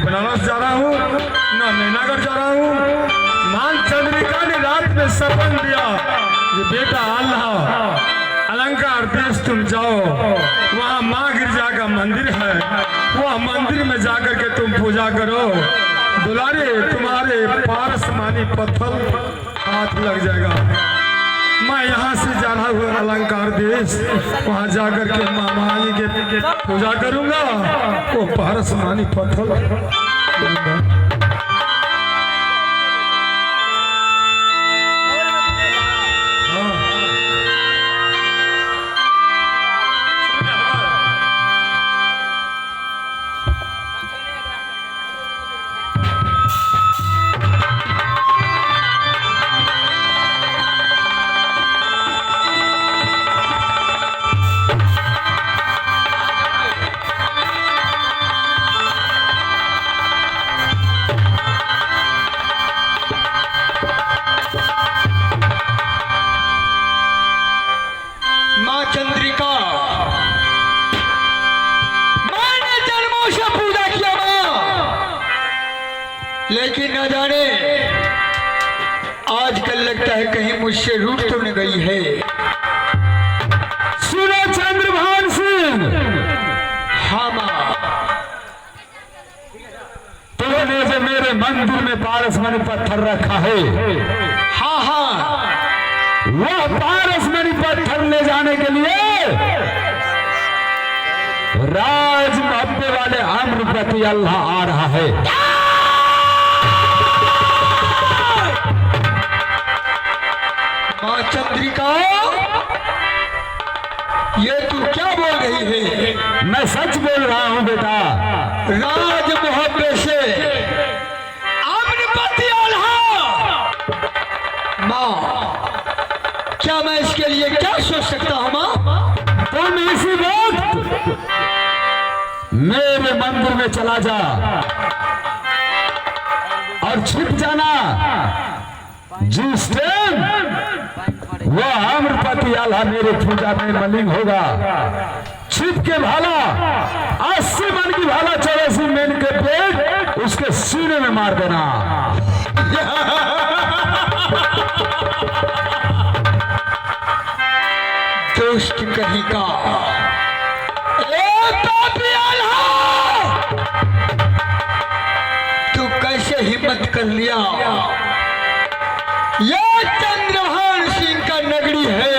बनारस जा रहा हूँ, ना नैनागढ़ जा रहा हूँ। मां चंद्रिका ने रात में सपन दिया कि बेटा अल्लाह अलंकार देश तुम जाओ, वहाँ माँ गिरजा का मंदिर है, वह मंदिर में जाकर के तुम पूजा करो, दुलारे तुम्हारे पारस मानी पत्थर हाथ लग जाएगा। मैं यहाँ से जा रहा हूँ अलंकार देश, वहाँ जाकर के मामा जी के पूजा करूँगा, वो पारस मानी पत्थर। लेकिन न जाने आजकल लगता है कहीं मुझसे रूठ तो नहीं गई है। सुनो चंद्रभान सिंह, हाँ माँ, तुमने जो मेरे मंदिर में पारसमणि पत्थर रखा है, हाँ हाँ, वह पारसमणि पत्थर ले जाने के लिए राज महब्बे वाले अम्रपति अल्लाह आ रहा है। माँ चंद्रिका, ये तू क्या बोल रही है? मैं सच बोल रहा हूँ बेटा। राज मोहब्बे से अम्रपति अल्लाह, माँ क्या मैं इसके लिए क्या सोच सकता हूँ माँ? तुम इसी वक्त मेरे मंदिर में चला जा और छिप जाना। जिस टाइम वह अम्रपति अल्लाह मेरे पूजा में मलिंग होगा, छिप के भाला 80 मन की भाला 84 मेन के पेट उसके सीने में मार देना। दोस्त कहीं का तू कैसे हिम्मत कर लिया? यह चंद्रभान सिंह का नगरी है।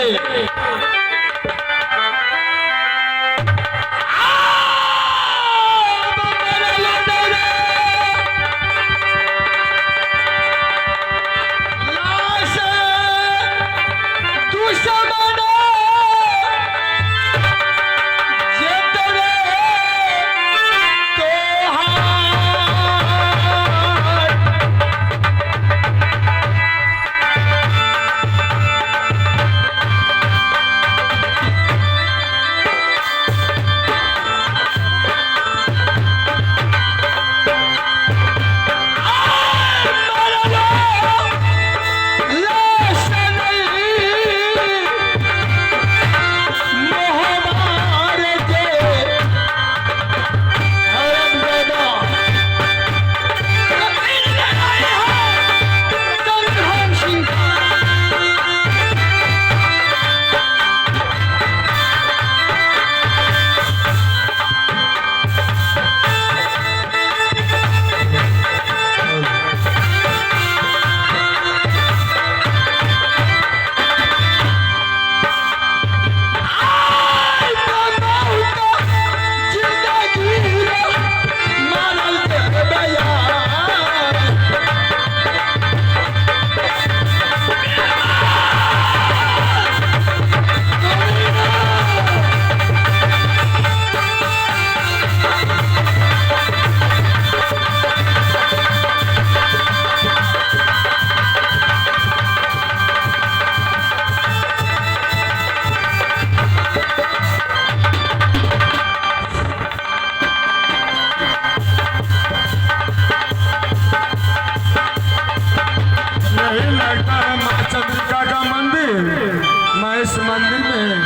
इस मंदिर में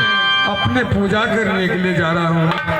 अपने पूजा करने के लिए जा रहा हूँ।